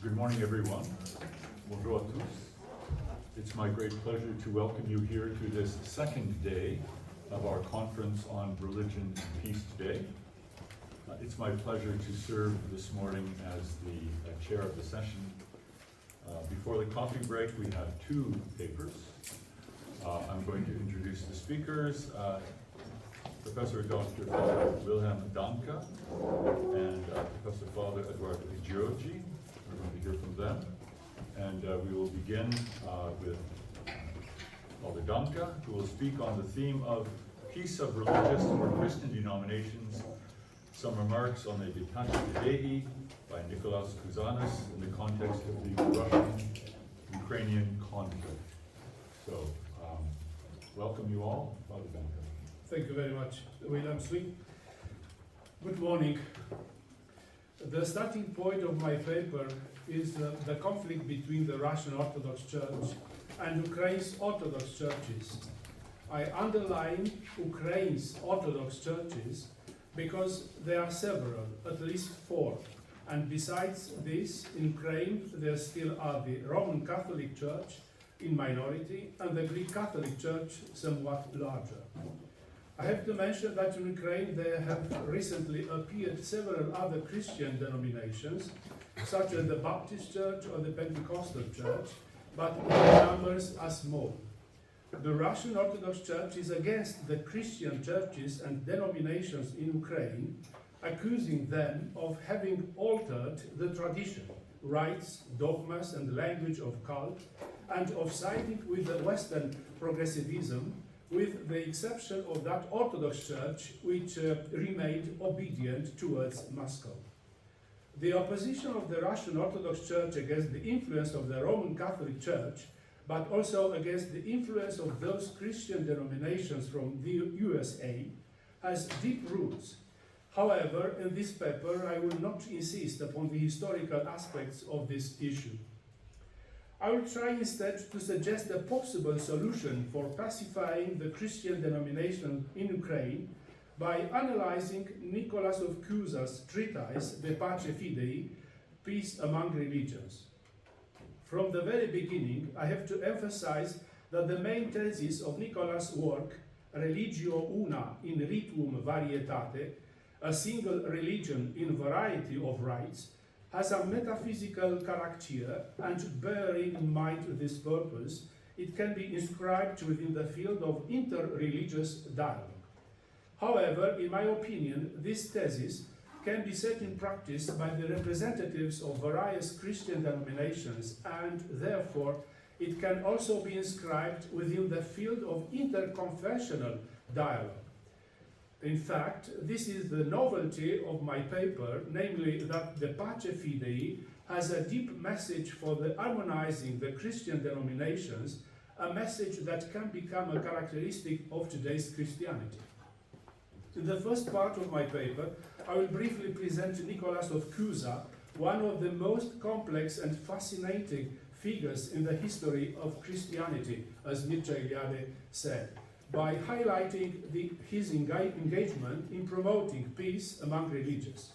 Good morning, everyone. Bonjour à tous. It's my great pleasure to welcome you here to this second day of our conference on religion and peace today. It's my pleasure to serve this morning as the chair of the session. Before the coffee break, we have two papers. I'm going to introduce the speakers. Professor Dr. Father Wilhelm Danka and Professor Father Eduardo Giorgi. We're going to hear from them. And we will begin with Father Danka, who will speak on the theme of peace of religious or Christian denominations, some remarks on the De Pace Fidei by Nicolaus Cusanus in the context of the Russian-Ukrainian conflict. So, welcome you all, Father Danka. Thank you very much, William Sweet. Good morning. The starting point of my paper is the conflict between the Russian Orthodox Church and Ukraine's Orthodox churches. I underline Ukraine's Orthodox churches because there are several, at least four. And besides this, in Ukraine there still are the Roman Catholic Church in minority and the Greek Catholic Church somewhat larger. I have to mention that in Ukraine there have recently appeared several other Christian denominations, such as the Baptist Church or the Pentecostal Church, but their numbers are small. The Russian Orthodox Church is against the Christian churches and denominations in Ukraine, accusing them of having altered the tradition, rites, dogmas, and language of cult, and of siding with the Western progressivism, with the exception of that Orthodox Church which remained obedient towards Moscow. The opposition of the Russian Orthodox Church against the influence of the Roman Catholic Church, but also against the influence of those Christian denominations from the USA, has deep roots. However, in this paper I will not insist upon the historical aspects of this issue. I will try instead to suggest a possible solution for pacifying the Christian denomination in Ukraine by analyzing Nicolaus Cusanus' treatise De Pace Fidei, Peace Among Religions. From the very beginning, I have to emphasize that the main thesis of Nicolaus' work, Religio Una in Rituum Varietate, a single religion in variety of rites, has a metaphysical character, and bearing in mind this purpose, it can be inscribed within the field of inter-religious dialogue. However, in my opinion, this thesis can be set in practice by the representatives of various Christian denominations, and therefore it can also be inscribed within the field of interconfessional dialogue. In fact, this is the novelty of my paper, namely that the Pace Fidei has a deep message for the harmonizing the Christian denominations, a message that can become a characteristic of today's Christianity. In the first part of my paper, I will briefly present Nicolaus of Cusa, one of the most complex and fascinating figures in the history of Christianity, as Mircea Eliade said, by highlighting his engagement in promoting peace among religions.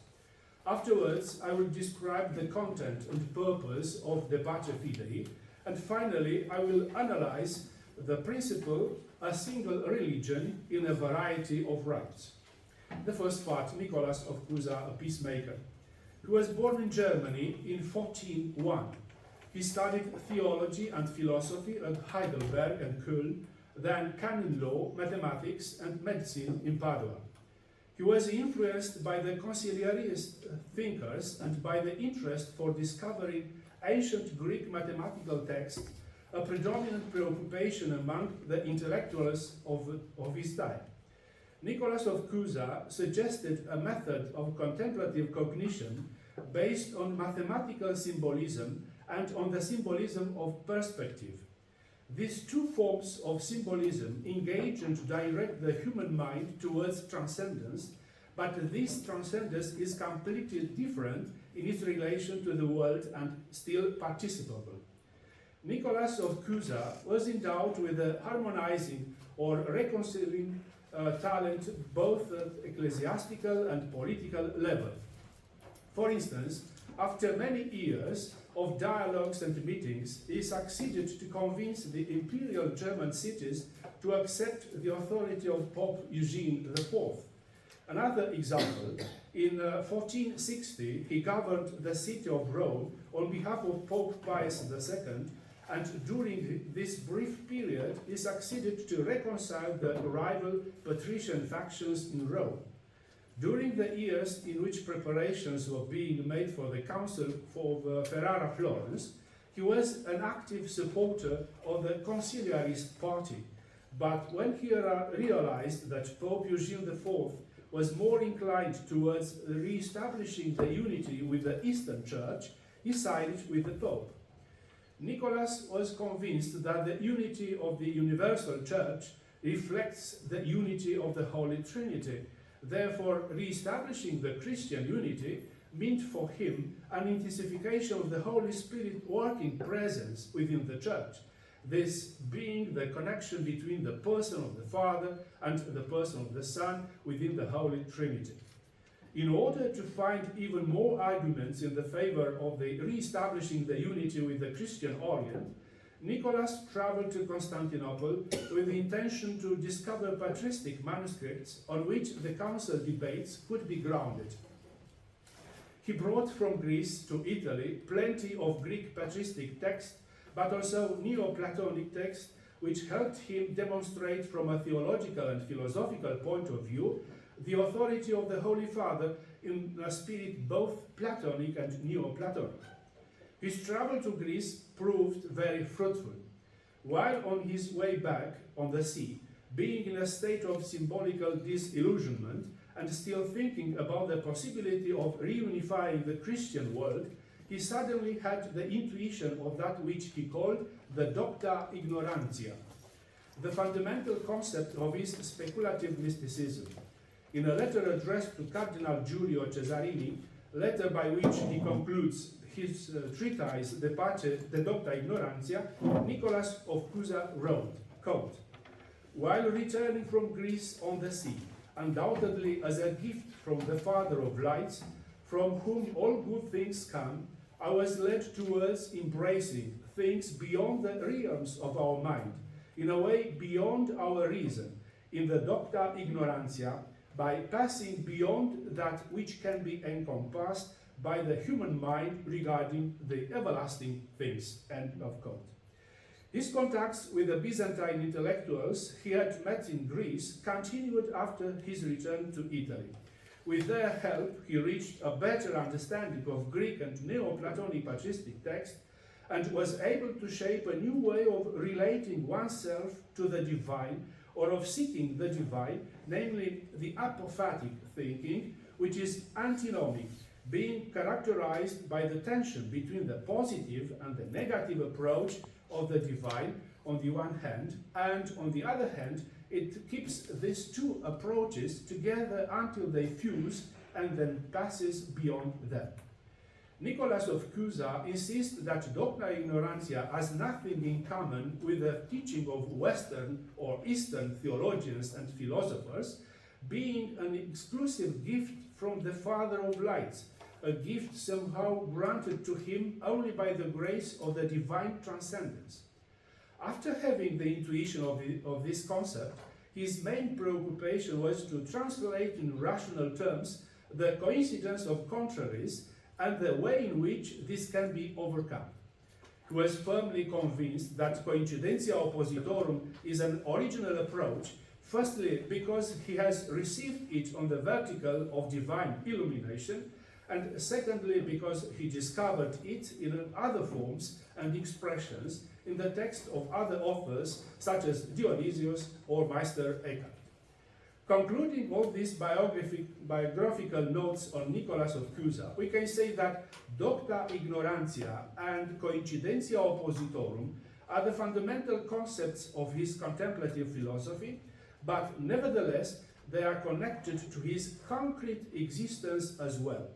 Afterwards, I will describe the content and purpose of the Pace Fidei, and finally, I will analyze the principle, a single religion in a variety of rites. The first part, Nicolaus of Cusa, a peacemaker. He was born in Germany in 1401. He studied theology and philosophy at Heidelberg and Köln, then canon law, mathematics, and medicine in Padua. He was influenced by the conciliarist thinkers and by the interest for discovering ancient Greek mathematical texts, a predominant preoccupation among the intellectuals of his time. Nicolaus of Cusa suggested a method of contemplative cognition based on mathematical symbolism and on the symbolism of perspective. These two forms of symbolism engage and direct the human mind towards transcendence, but this transcendence is completely different in its relation to the world and still participable. Nicolaus of Cusa was endowed with a harmonizing or reconciling talent both at ecclesiastical and political level. For instance, after many years of dialogues and meetings, he succeeded to convince the imperial German cities to accept the authority of Pope Eugene IV. Another example, in 1460, he governed the city of Rome on behalf of Pope Pius II, and during this brief period, he succeeded to reconcile the rival patrician factions in Rome. During the years in which preparations were being made for the Council for Ferrara Florence, he was an active supporter of the conciliarist party. But when he realized that Pope Eugene IV was more inclined towards re-establishing the unity with the Eastern Church, he sided with the Pope. Nicholas was convinced that the unity of the Universal Church reflects the unity of the Holy Trinity. Therefore, re-establishing the Christian unity meant for him an intensification of the Holy Spirit working presence within the Church, this being the connection between the person of the Father and the person of the Son within the Holy Trinity. In order to find even more arguments in the favor of the re-establishing the unity with the Christian Orient, Nicholas traveled to Constantinople with the intention to discover patristic manuscripts on which the council debates could be grounded. He brought from Greece to Italy plenty of Greek patristic texts, but also Neoplatonic texts, which helped him demonstrate from a theological and philosophical point of view the authority of the Holy Father in a spirit both Platonic and Neoplatonic. His travel to Greece proved very fruitful. While on his way back on the sea, being in a state of symbolical disillusionment and still thinking about the possibility of reunifying the Christian world, he suddenly had the intuition of that which he called the docta ignorantia, the fundamental concept of his speculative mysticism. In a letter addressed to Cardinal Giulio Cesarini, letter by which he concludes his treatise De Pace, De Docta Ignorantia, Nicolaus of Cusa wrote, quote, "While returning from Greece on the sea, undoubtedly as a gift from the Father of lights, from whom all good things come, I was led towards embracing things beyond the realms of our mind, in a way beyond our reason, in the Docta Ignorantia, by passing beyond that which can be encompassed by the human mind regarding the everlasting things." End of quote. His contacts with the Byzantine intellectuals he had met in Greece continued after his return to Italy. With their help, he reached a better understanding of Greek and Neoplatonic patristic texts and was able to shape a new way of relating oneself to the divine, or of seeking the divine, namely the apophatic thinking, which is antinomic, being characterized by the tension between the positive and the negative approach of the divine on the one hand, and on the other hand, it keeps these two approaches together until they fuse and then passes beyond them. Nicolaus of Cusa insists that Docta Ignorantia has nothing in common with the teaching of Western or Eastern theologians and philosophers, being an exclusive gift from the Father of Lights, a gift somehow granted to him only by the grace of the divine transcendence. After having the intuition of this concept, his main preoccupation was to translate in rational terms the coincidence of contraries and the way in which this can be overcome. He was firmly convinced that coincidentia oppositorum is an original approach, firstly because he has received it on the vertical of divine illumination, and secondly because he discovered it in other forms and expressions in the text of other authors such as Dionysius or Meister Eckhart. Concluding all these biographical notes on Nicolaus of Cusa, we can say that Docta Ignorantia and Coincidentia Oppositorum are the fundamental concepts of his contemplative philosophy, but nevertheless they are connected to his concrete existence as well.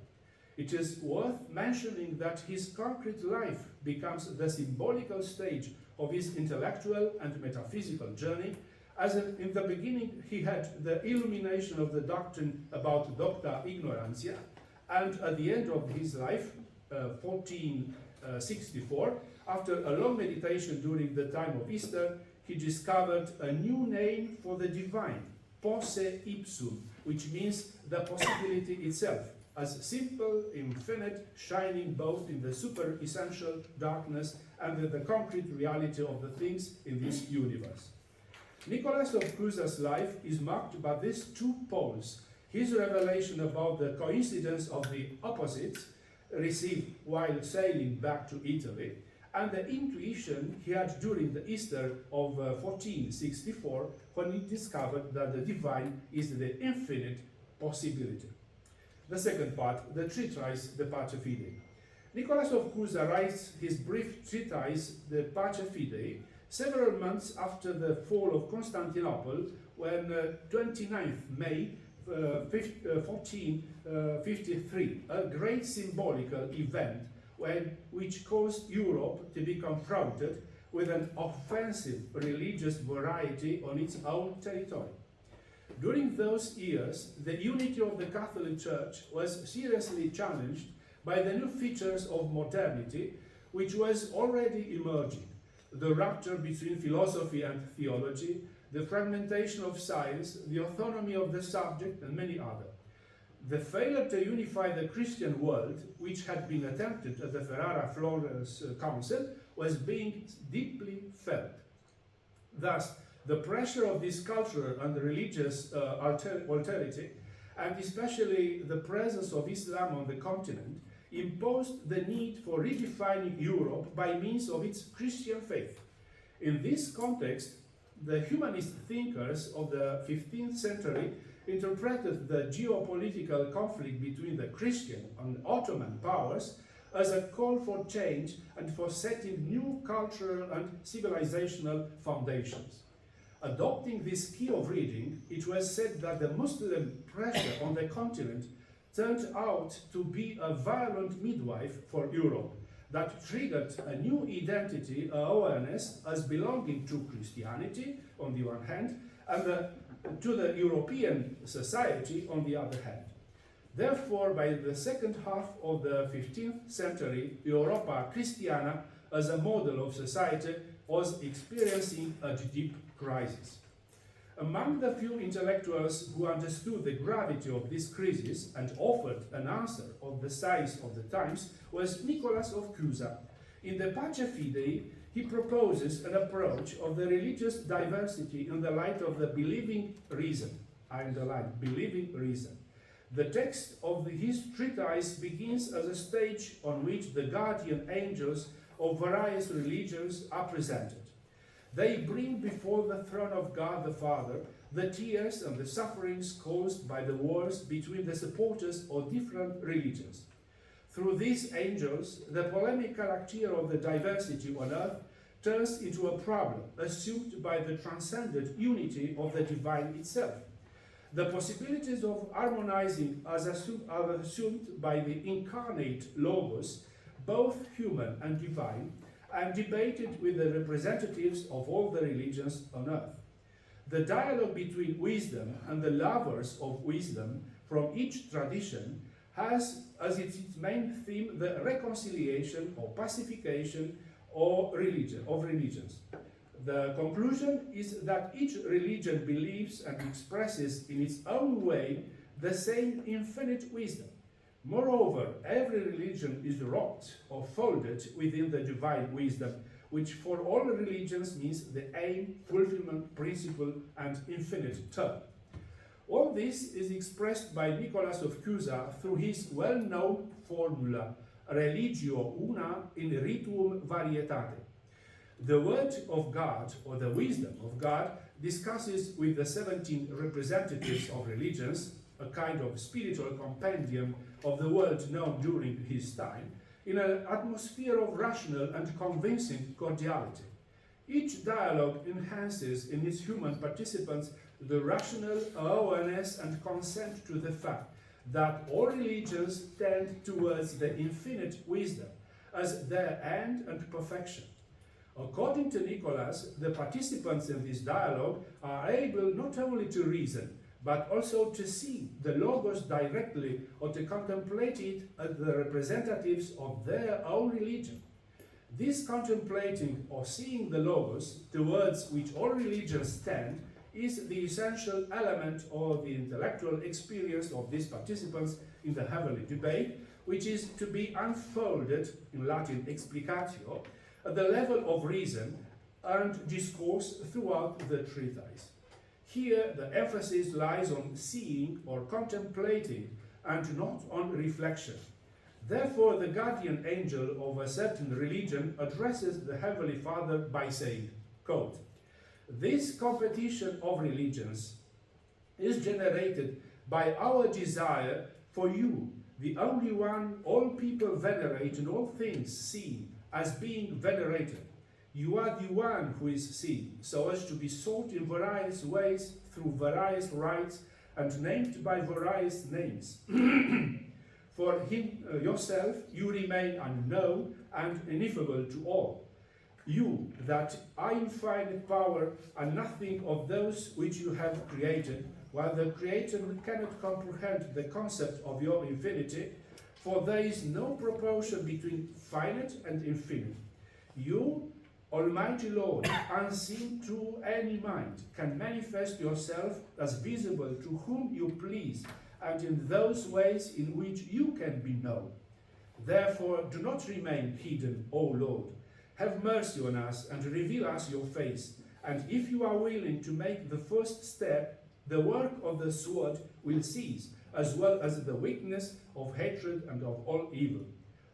It is worth mentioning that his concrete life becomes the symbolical stage of his intellectual and metaphysical journey, as in the beginning he had the illumination of the doctrine about Docta Ignorantia, and at the end of his life, 1464, after a long meditation during the time of Easter, he discovered a new name for the divine, posse ipsum, which means the possibility itself, as simple, infinite, shining both in the super-essential darkness and in the concrete reality of the things in this universe. Nicolaus of Cusa's life is marked by these two poles: his revelation about the coincidence of the opposites received while sailing back to Italy, and the intuition he had during the Easter of 1464, when he discovered that the divine is the infinite possibility. The second part, the treatise, the Pace Fidei. Nicolaus of Cusa writes his brief treatise, the Pace Fidei, several months after the fall of Constantinople, when 29th May 1453, a great symbolical event which caused Europe to be confronted with an offensive religious variety on its own territory. During those years, the unity of the Catholic Church was seriously challenged by the new features of modernity, which was already emerging: the rupture between philosophy and theology, the fragmentation of science, the autonomy of the subject, and many others. The failure to unify the Christian world, which had been attempted at the Ferrara-Florence Council, was being deeply felt. Thus, the pressure of this cultural and religious alterity, and especially the presence of Islam on the continent, imposed the need for redefining Europe by means of its Christian faith. In this context, the humanist thinkers of the 15th century interpreted the geopolitical conflict between the Christian and Ottoman powers as a call for change and for setting new cultural and civilizational foundations. Adopting this key of reading, it was said that the Muslim pressure on the continent turned out to be a violent midwife for Europe that triggered a new identity awareness as belonging to Christianity on the one hand, and to the European society on the other hand. Therefore, by the second half of the 15th century, Europa Christiana as a model of society was experiencing a deep crisis. Among the few intellectuals who understood the gravity of this crisis and offered an answer of the size of the times was Nicolaus of Cusa. In the Pace Fidei, he proposes an approach of the religious diversity in the light of the believing reason. I underline, believing reason. The text of his treatise begins as a stage on which the guardian angels of various religions are presented. They bring before the throne of God the Father the tears and the sufferings caused by the wars between the supporters of different religions. Through these angels, the polemic character of the diversity on earth turns into a problem assumed by the transcendent unity of the divine itself. The possibilities of harmonizing are assumed by the incarnate Logos, both human and divine, and debated with the representatives of all the religions on earth. The dialogue between wisdom and the lovers of wisdom from each tradition has as its main theme the reconciliation or pacification of religions. The conclusion is that each religion believes and expresses in its own way the same infinite wisdom. Moreover, every religion is wrapped or folded within the divine wisdom, which for all religions means the aim, fulfillment, principle, and infinite term. All this is expressed by Nicolaus of Cusa through his well-known formula, religio una in rituum varietate. The word of God, or the wisdom of God, discusses with the 17 representatives of religions, a kind of spiritual compendium of the world known during his time, in an atmosphere of rational and convincing cordiality. Each dialogue enhances in its human participants the rational awareness and consent to the fact that all religions tend towards the infinite wisdom as their end and perfection. According to Nicolaus, the participants in this dialogue are able not only to reason, but also to see the Logos directly or to contemplate it as the representatives of their own religion. This contemplating or seeing the Logos, towards which all religions stand, is the essential element or the intellectual experience of these participants in the heavenly debate, which is to be unfolded, in Latin explicatio, at the level of reason and discourse throughout the treatise. Here the emphasis lies on seeing or contemplating and not on reflection. Therefore the guardian angel of a certain religion addresses the Heavenly Father by saying, quote, "This competition of religions is generated by our desire for you, the only one all people venerate and all things see as being venerated. You are the one who is seen, so as to be sought in various ways through various rites and named by various names. For him yourself you remain unknown and ineffable to all. You that are infinite power are nothing of those which you have created, while the Creator cannot comprehend the concept of your infinity, for there is no proportion between finite and infinite. You, Almighty Lord, unseen to any mind, can manifest yourself as visible to whom you please, and in those ways in which you can be known. Therefore, do not remain hidden, O Lord. Have mercy on us and reveal us your face, and if you are willing to make the first step, the work of the sword will cease, as well as the weakness of hatred and of all evil.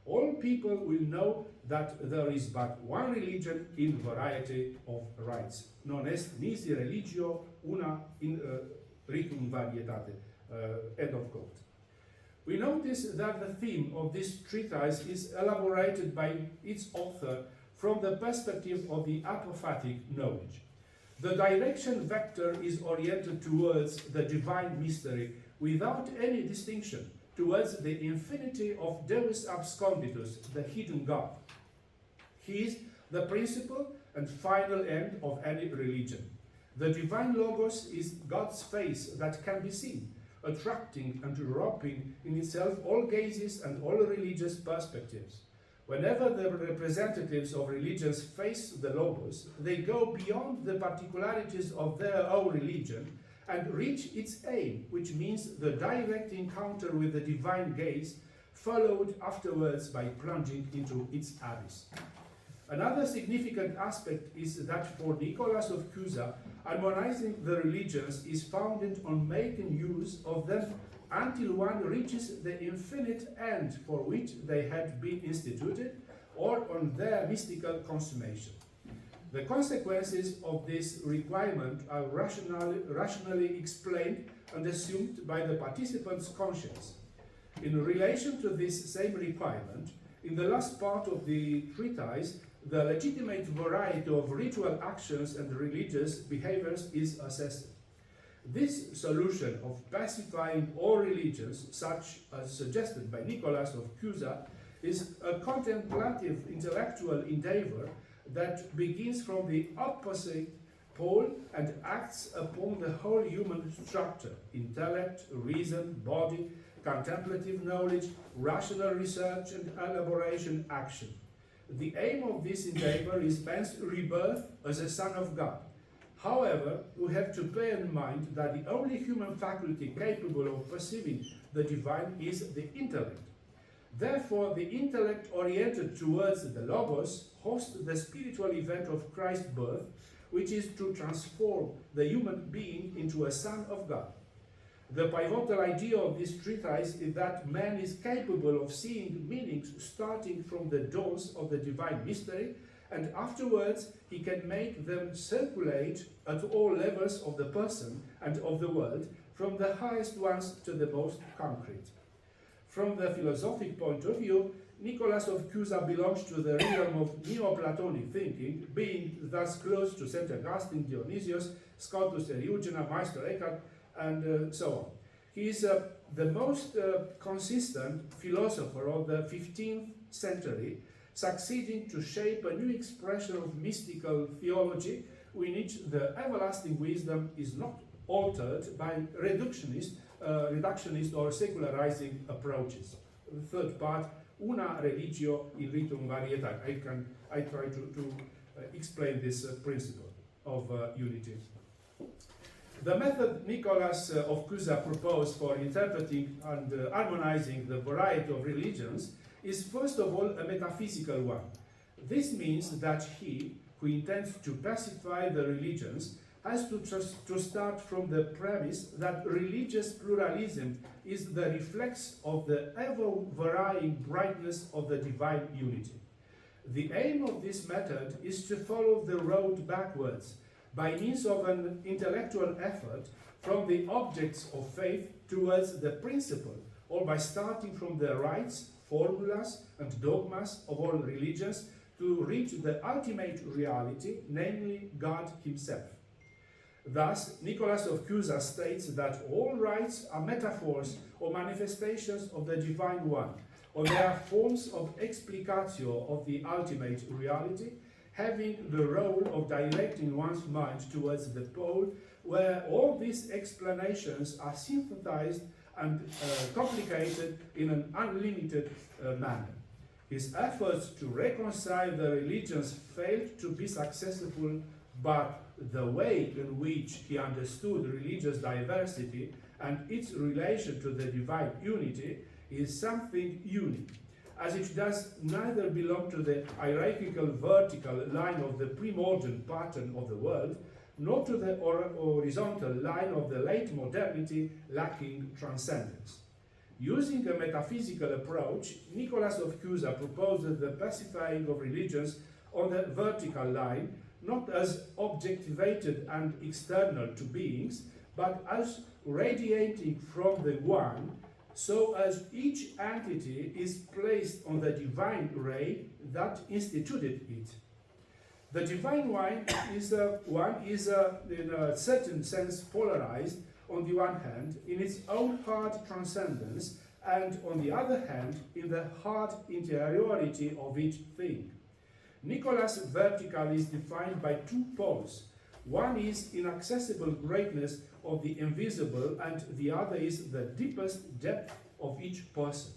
All people will know that there is but one religion in variety of rites. Non est nisi religio una in ritum varietate." End of quote. We notice that the theme of this treatise is elaborated by its author from the perspective of the apophatic knowledge. The direction vector is oriented towards the divine mystery without any distinction, towards the infinity of Deus absconditus, the hidden God. He is the principle and final end of any religion. The divine Logos is God's face that can be seen, attracting and wrapping in itself all gazes and all religious perspectives. Whenever the representatives of religions face the Logos, they go beyond the particularities of their own religion and reach its aim, which means the direct encounter with the divine gaze, followed afterwards by plunging into its abyss. Another significant aspect is that for Nicolaus of Cusa, harmonizing the religions is founded on making use of them until one reaches the infinite end for which they had been instituted, or on their mystical consummation. The consequences of this requirement are rationally explained and assumed by the participant's conscience. In relation to this same requirement, in the last part of the treatise, the legitimate variety of ritual actions and religious behaviors is assessed. This solution of pacifying all religions, such as suggested by Nicolaus of Cusa, is a contemplative intellectual endeavor that begins from the opposite pole and acts upon the whole human structure: intellect, reason, body, contemplative knowledge, rational research and elaboration, action. The aim of this endeavor is man's rebirth as a son of God. However, we have to bear in mind that the only human faculty capable of perceiving the divine is the intellect. Therefore, the intellect oriented towards the Logos hosts the spiritual event of Christ's birth, which is to transform the human being into a son of God. The pivotal idea of this treatise is that man is capable of seeing meanings starting from the dawns of the divine mystery, and afterwards he can make them circulate at all levels of the person and of the world, from the highest ones to the most concrete. From the philosophic point of view, Nicolaus of Cusa belongs to the realm of Neoplatonic thinking, being thus close to St. Augustine, Dionysius, Scotus Eriugena, Meister Eckhart, and so on. He is the most consistent philosopher of the 15th century, succeeding to shape a new expression of mystical theology in which the everlasting wisdom is not altered by reductionist or secularizing approaches. The third part, una religio in ritum varietate. I try to explain this principle of unity. The method Nicolaus of Cusa proposed for interpreting and harmonizing the variety of religions is first of all a metaphysical one. This means that he, who intends to pacify the religions, has to start from the premise that religious pluralism is the reflex of the ever-varying brightness of the divine unity. The aim of this method is to follow the road backwards by means of an intellectual effort from the objects of faith towards the principle, or by starting from the rites, formulas, and dogmas of all religions to reach the ultimate reality, namely God himself. Thus, Nicolaus of Cusa states that all rites are metaphors or manifestations of the Divine One, or they are forms of explicatio of the ultimate reality, having the role of directing one's mind towards the pole where all these explanations are synthesized and complicated in an unlimited manner. His efforts to reconcile the religions failed to be successful, but the way in which he understood religious diversity and its relation to the divine unity is something unique, as it does neither belong to the hierarchical vertical line of the pre-modern pattern of the world, nor to the horizontal line of the late modernity lacking transcendence. Using a metaphysical approach, Nicolaus of Cusa proposed the pacifying of religions on the vertical line, not as objectivated and external to beings, but as radiating from the one, so as each entity is placed on the divine ray that instituted it. The divine one is in a certain sense polarized on the one hand in its own hard transcendence, and on the other hand in the hard interiority of each thing. Nicolaus' vertical is defined by two poles. One is inaccessible greatness of the invisible, and the other is the deepest depth of each person.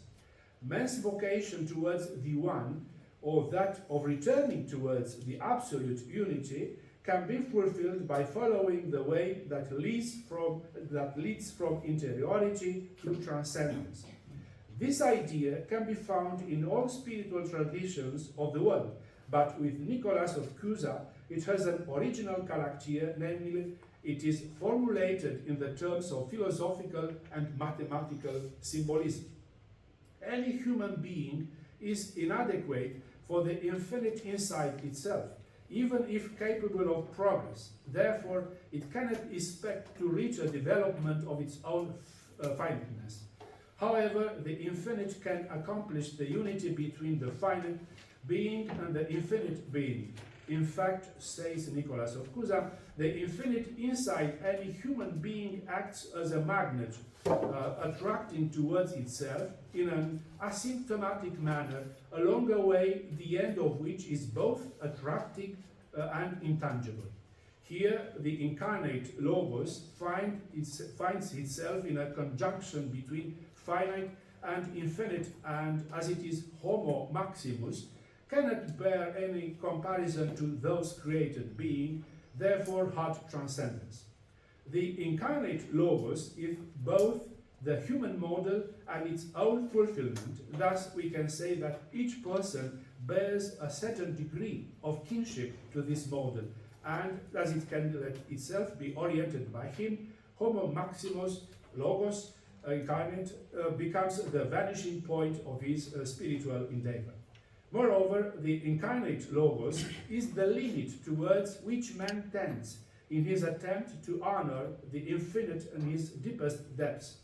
Man's vocation towards the one, or that of returning towards the absolute unity, can be fulfilled by following the way that leads from interiority to transcendence. This idea can be found in all spiritual traditions of the world, but with Nicolaus of Cusa it has an original character, namely it is formulated in the terms of philosophical and mathematical symbolism. Any human being is inadequate for the infinite insight itself, even if capable of progress. Therefore, it cannot expect to reach a development of its own finiteness. However, the infinite can accomplish the unity between the finite being and the infinite being. In fact, says Nicolaus of Cusa, the infinite inside any human being acts as a magnet, attracting towards itself in an asymptomatic manner, along a way the end of which is both attractive and intangible. Here, the incarnate Logos finds itself in a conjunction between finite and infinite, and as it is Homo Maximus, cannot bear any comparison to those created being, therefore had transcendence. The incarnate Logos is both the human model and its own fulfillment. Thus, we can say that each person bears a certain degree of kinship to this model, and as it can let itself be oriented by him, Homo Maximus, Logos, incarnate, becomes the vanishing point of his spiritual endeavor. Moreover, the incarnate Logos is the limit towards which man tends in his attempt to honor the infinite and his deepest depths.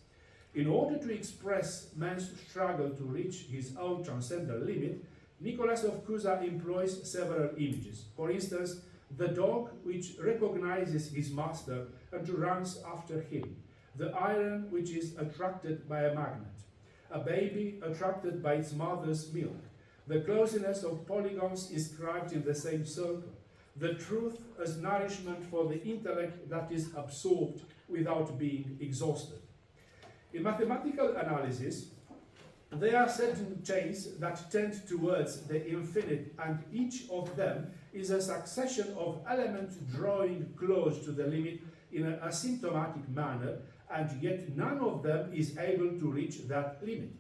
In order to express man's struggle to reach his own transcendental limit, Nicolaus of Cusa employs several images. For instance, the dog which recognizes his master and runs after him, the iron which is attracted by a magnet, a baby attracted by its mother's milk, the closeness of polygons inscribed in the same circle, the truth as nourishment for the intellect that is absorbed without being exhausted. In mathematical analysis, there are certain chains that tend towards the infinite, and each of them is a succession of elements drawing close to the limit in an asymptomatic manner, and yet none of them is able to reach that limit.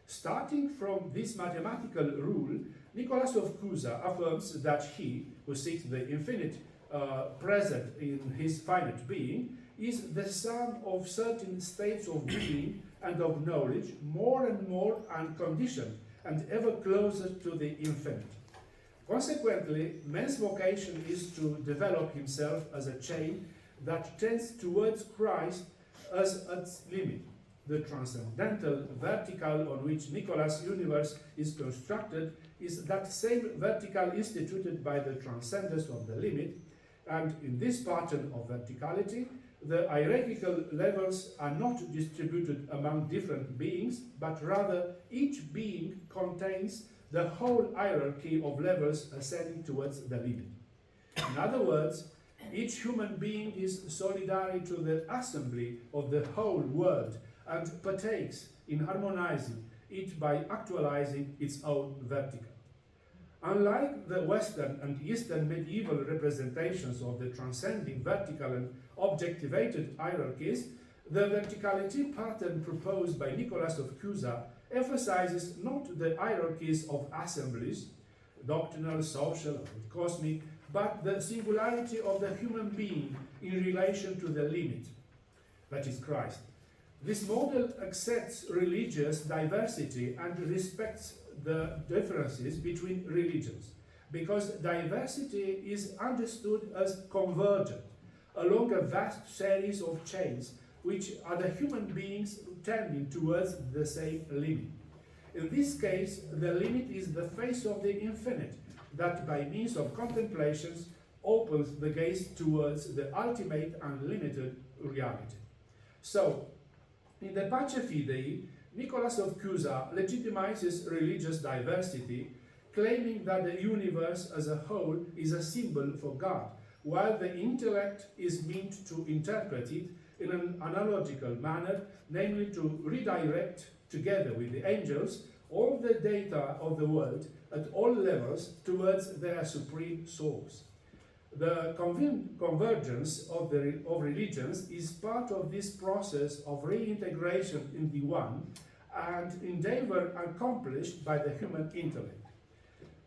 Starting from this mathematical rule, Nicolaus of Cusa affirms that he, who seeks the infinite present in his finite being, is the sum of certain states of being and of knowledge, more and more unconditioned and ever closer to the infinite. Consequently, man's vocation is to develop himself as a chain that tends towards Christ as its limit. The transcendental vertical on which Nicolaus' universe is constructed is that same vertical instituted by the transcendence of the limit, and in this pattern of verticality, the hierarchical levels are not distributed among different beings, but rather each being contains the whole hierarchy of levels ascending towards the limit. In other words, each human being is solidary to the assembly of the whole world and partakes in harmonizing it by actualizing its own vertical. Unlike the Western and Eastern medieval representations of the transcending vertical and objectivated hierarchies, the verticality pattern proposed by Nicolaus of Cusa emphasizes not the hierarchies of assemblies, doctrinal, social, and cosmic, but the singularity of the human being in relation to the limit, that is Christ. This model accepts religious diversity and respects the differences between religions, because diversity is understood as convergent along a vast series of chains which are the human beings tending towards the same limit. In this case, the limit is the face of the infinite that by means of contemplations opens the gaze towards the ultimate unlimited reality. So, in the Pace Fidei, Nicolaus of Cusa legitimizes religious diversity, claiming that the universe as a whole is a symbol for God, while the intellect is meant to interpret it in an analogical manner, namely to redirect, together with the angels, all the data of the world at all levels towards their supreme source. The convergence of religions is part of this process of reintegration in the one and endeavor accomplished by the human intellect.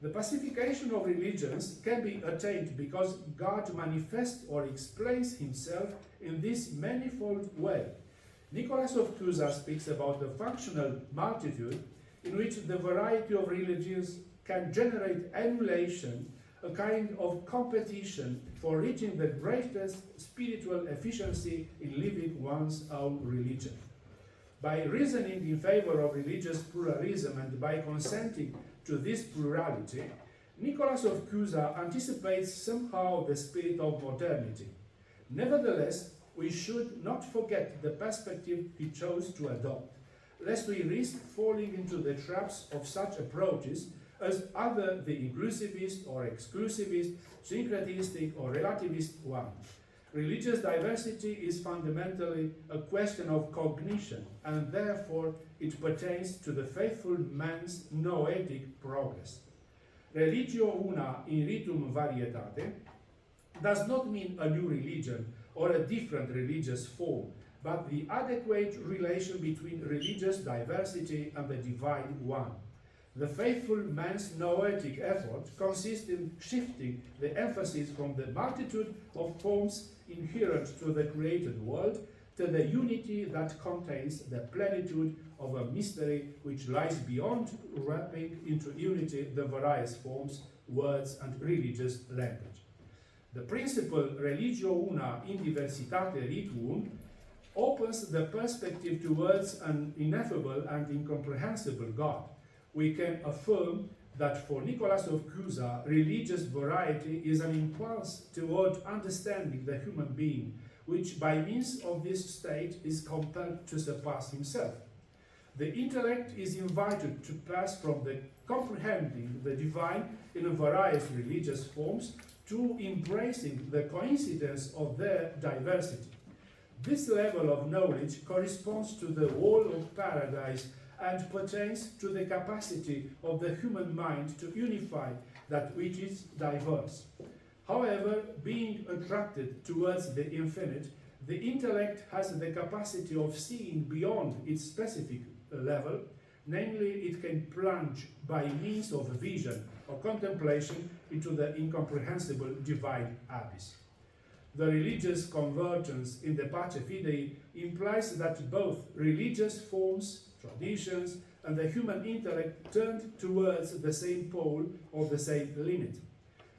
The pacification of religions can be attained because God manifests or explains himself in this manifold way. Nicolaus of Cusa speaks about the functional multitude in which the variety of religions can generate emulation, a kind of competition for reaching the greatest spiritual efficiency in living one's own religion. By reasoning in favor of religious pluralism and by consenting to this plurality, Nicolaus of Cusa anticipates somehow the spirit of modernity. Nevertheless, we should not forget the perspective he chose to adopt, lest we risk falling into the traps of such approaches as either the inclusivist or exclusivist, syncretistic or relativist one. Religious diversity is fundamentally a question of cognition, and therefore it pertains to the faithful man's noetic progress. Religio una in ritum varietate does not mean a new religion or a different religious form, but the adequate relation between religious diversity and the divine one. The faithful man's noetic effort consists in shifting the emphasis from the multitude of forms inherent to the created world to the unity that contains the plenitude of a mystery which lies beyond wrapping into unity the various forms, words, and religious language. The principle religio una in diversitate rituum opens the perspective towards an ineffable and incomprehensible God. We can affirm that for Nicolaus of Cusa, religious variety is an impulse toward understanding the human being, which by means of this state is compelled to surpass himself. The intellect is invited to pass from the comprehending the divine in various religious forms to embracing the coincidence of their diversity. This level of knowledge corresponds to the wall of paradise and pertains to the capacity of the human mind to unify that which is diverse. However, being attracted towards the infinite, the intellect has the capacity of seeing beyond its specific level, namely, it can plunge by means of vision or contemplation into the incomprehensible divine abyss. The religious convergence in the Pace Fidei implies that both religious forms, traditions, and the human intellect turned towards the same pole or the same limit.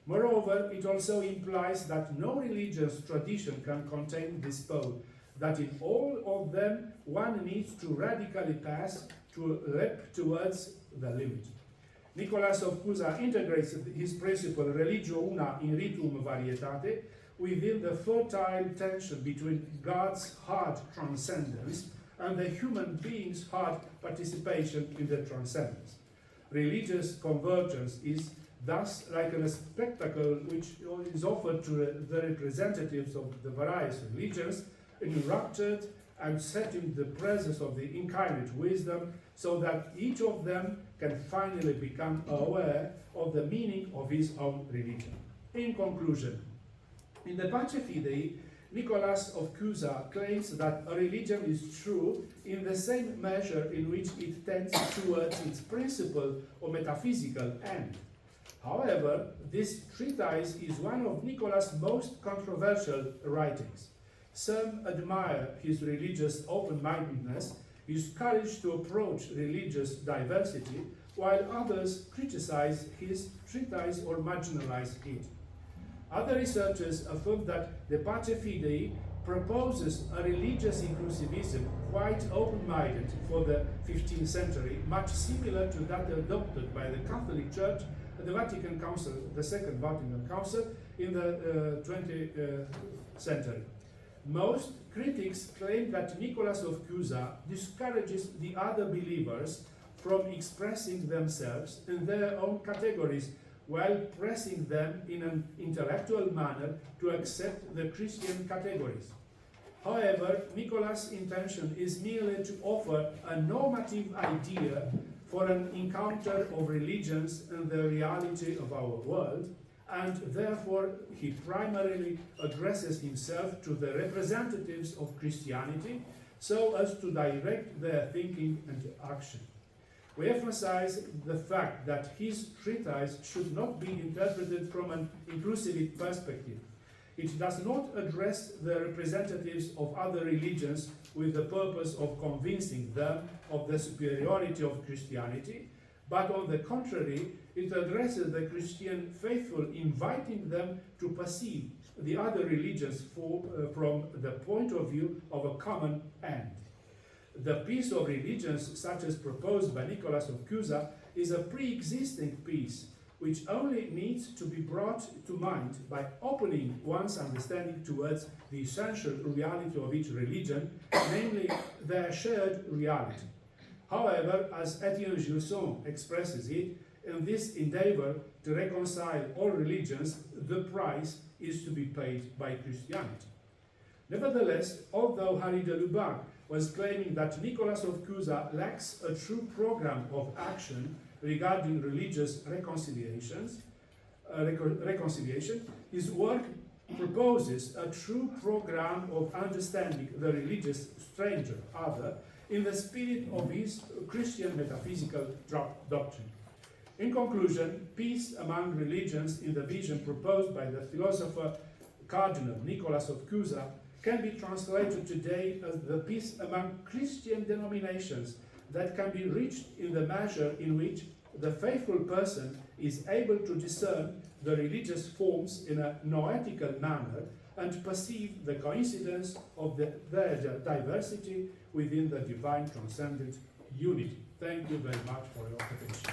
Moreover, it also implies that no religious tradition can contain this pole, that in all of them one needs to radically pass to leap towards the limit. Nicolaus of Cusa integrates his principle religio una in ritum varietate within the fertile tension between God's hard transcendence and the human being's hard participation in the transcendence. Religious convergence is thus like a spectacle which is offered to the representatives of the various religions, enraptured and set in the presence of the incarnate wisdom, so that each of them can finally become aware of the meaning of his own religion. In conclusion, in the Pace Fidei, Nicolaus of Cusa claims that a religion is true in the same measure in which it tends towards its principal or metaphysical end. However, this treatise is one of Nicolaus' most controversial writings. Some admire his religious open-mindedness, his courage to approach religious diversity, while others criticize his treatise or marginalize it. Other researchers affirm that the Pace Fidei proposes a religious inclusivism quite open-minded for the 15th century, much similar to that adopted by the Catholic Church at the Vatican Council, the Second Vatican Council, in the 20th century. Most critics claim that Nicolaus of Cusa discourages the other believers from expressing themselves in their own categories, while pressing them in an intellectual manner to accept the Christian categories. However, Nicolaus' intention is merely to offer a normative idea for an encounter of religions and the reality of our world, and therefore he primarily addresses himself to the representatives of Christianity so as to direct their thinking and action. We emphasize the fact that his treatise should not be interpreted from an inclusivist perspective. It does not address the representatives of other religions with the purpose of convincing them of the superiority of Christianity, but on the contrary, it addresses the Christian faithful, inviting them to perceive the other religions from the point of view of a common end. The peace of religions, such as proposed by Nicolaus of Cusa, is a pre-existing peace, which only needs to be brought to mind by opening one's understanding towards the essential reality of each religion, namely their shared reality. However, as Etienne Gilson expresses it, in this endeavor to reconcile all religions, the price is to be paid by Christianity. Nevertheless, although Harry de Lubac was claiming that Nicolaus of Cusa lacks a true program of action regarding religious reconciliation, his work proposes a true program of understanding the religious stranger, other, in the spirit of his Christian metaphysical doctrine. In conclusion, peace among religions in the vision proposed by the philosopher Cardinal Nicolaus of Cusa can be translated today as the peace among Christian denominations that can be reached in the measure in which the faithful person is able to discern the religious forms in a noetical manner and perceive the coincidence of their diversity within the divine transcendent unity. Thank you very much for your attention.